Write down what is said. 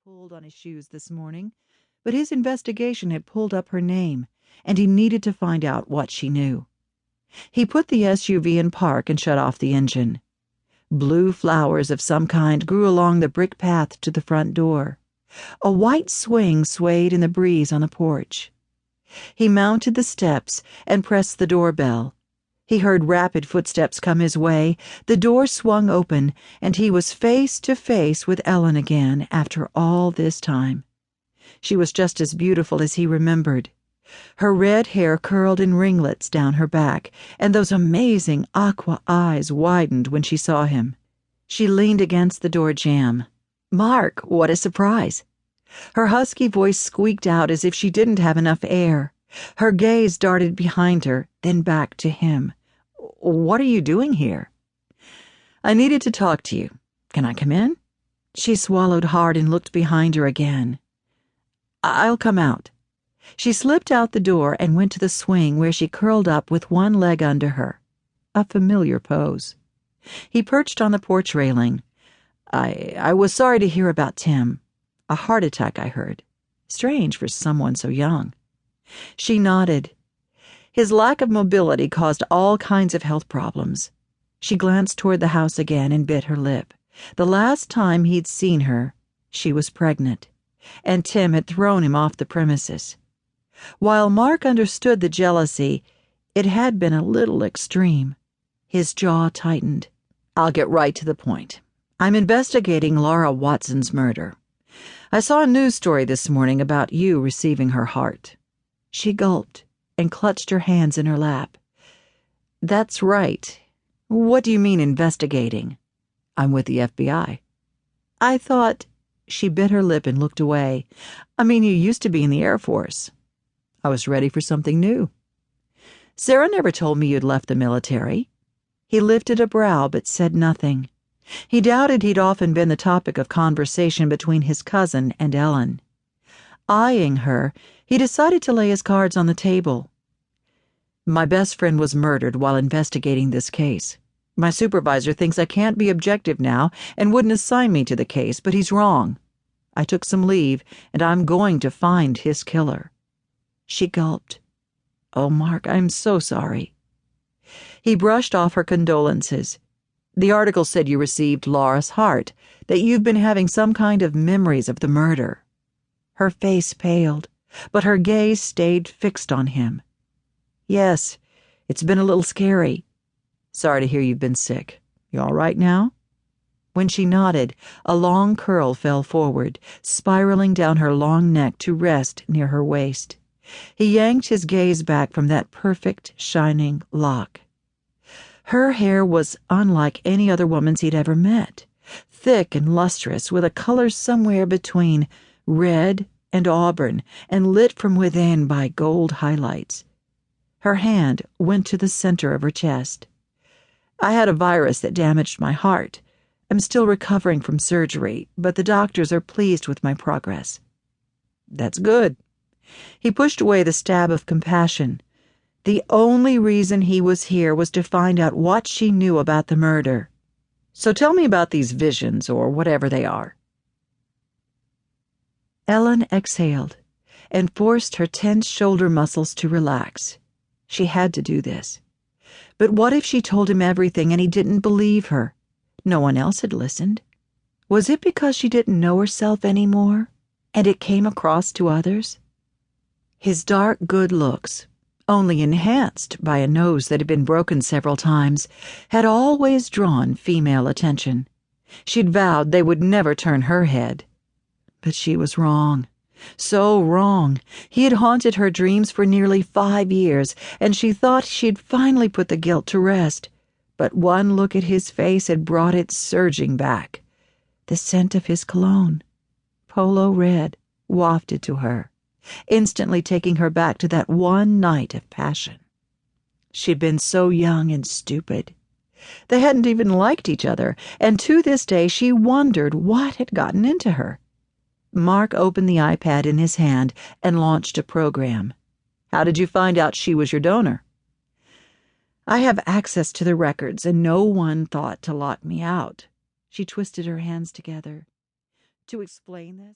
pulled on his shoes this morning, but his investigation had pulled up her name, and he needed to find out what she knew. He put the SUV in park and shut off the engine. Blue flowers of some kind grew along the brick path to the front door. A white swing swayed in the breeze on the porch. He mounted the steps and pressed the doorbell. He heard rapid footsteps come his way, the door swung open, and he was face to face with Elin again after all this time. She was just as beautiful as he remembered. Her red hair curled in ringlets down her back, and those amazing aqua eyes widened when she saw him. She leaned against the door jamb. "Mark, what a surprise!" Her husky voice squeaked out as if she didn't have enough air. Her gaze darted behind her, then back to him. "What are you doing here?" "I needed to talk to you. Can I come in?" She swallowed hard and looked behind her again. "I'll come out." She slipped out the door and went to the swing where she curled up with one leg under her. A familiar pose. He perched on the porch railing. I was sorry to hear about Tim. A heart attack, I heard. Strange for someone so young." She nodded. His lack of mobility caused all kinds of health problems. She glanced toward the house again and bit her lip. The last time he'd seen her, she was pregnant, and Tim had thrown him off the premises. While Mark understood the jealousy, it had been a little extreme. His jaw tightened. "I'll get right to the point. I'm investigating Laura Watson's murder. I saw a news story this morning about you receiving her heart." She gulped and clutched her hands in her lap. "That's right. What do you mean investigating?" "I'm with the FBI." "I thought—" She bit her lip and looked away. "I mean, you used to be in the Air Force." "I was ready for something new." "Sarah never told me you'd left the military." He lifted a brow but said nothing. He doubted he'd often been the topic of conversation between his cousin and Elin. Eyeing her, he decided to lay his cards on the table. "My best friend was murdered while investigating this case. My supervisor thinks I can't be objective now and wouldn't assign me to the case, but he's wrong. I took some leave, and I'm going to find his killer." She gulped. "Oh, Mark, I'm so sorry." He brushed off her condolences. "The article said you received Laura's heart, that you've been having some kind of memories of the murder." Her face paled, but her gaze stayed fixed on him. "Yes, it's been a little scary. Sorry to hear you've been sick. You all right now?" When she nodded, a long curl fell forward, spiraling down her long neck to rest near her waist. He yanked his gaze back from that perfect, shining lock. Her hair was unlike any other woman's he'd ever met, thick and lustrous, with a color somewhere between red and auburn, and lit from within by gold highlights. Her hand went to the center of her chest. "I had a virus that damaged my heart. I'm still recovering from surgery, but the doctors are pleased with my progress." "That's good." He pushed away the stab of compassion. The only reason he was here was to find out what she knew about the murder. "So tell me about these visions, or whatever they are." Elin exhaled and forced her tense shoulder muscles to relax. She had to do this. But what if she told him everything and he didn't believe her? No one else had listened. Was it because she didn't know herself anymore, and it came across to others? His dark good looks, only enhanced by a nose that had been broken several times, had always drawn female attention. She'd vowed they would never turn her head. But she was wrong. So wrong. He had haunted her dreams for nearly 5 years, and she thought she'd finally put the guilt to rest. But one look at his face had brought it surging back. The scent of his cologne, polo red, wafted to her, instantly taking her back to that one night of passion. She'd been so young and stupid. They hadn't even liked each other, and to this day she wondered what had gotten into her. Mark opened the iPad in his hand and launched a program. "How did you find out she was your donor?" "I have access to the records, and no one thought to lock me out." She twisted her hands together. "To explain this?"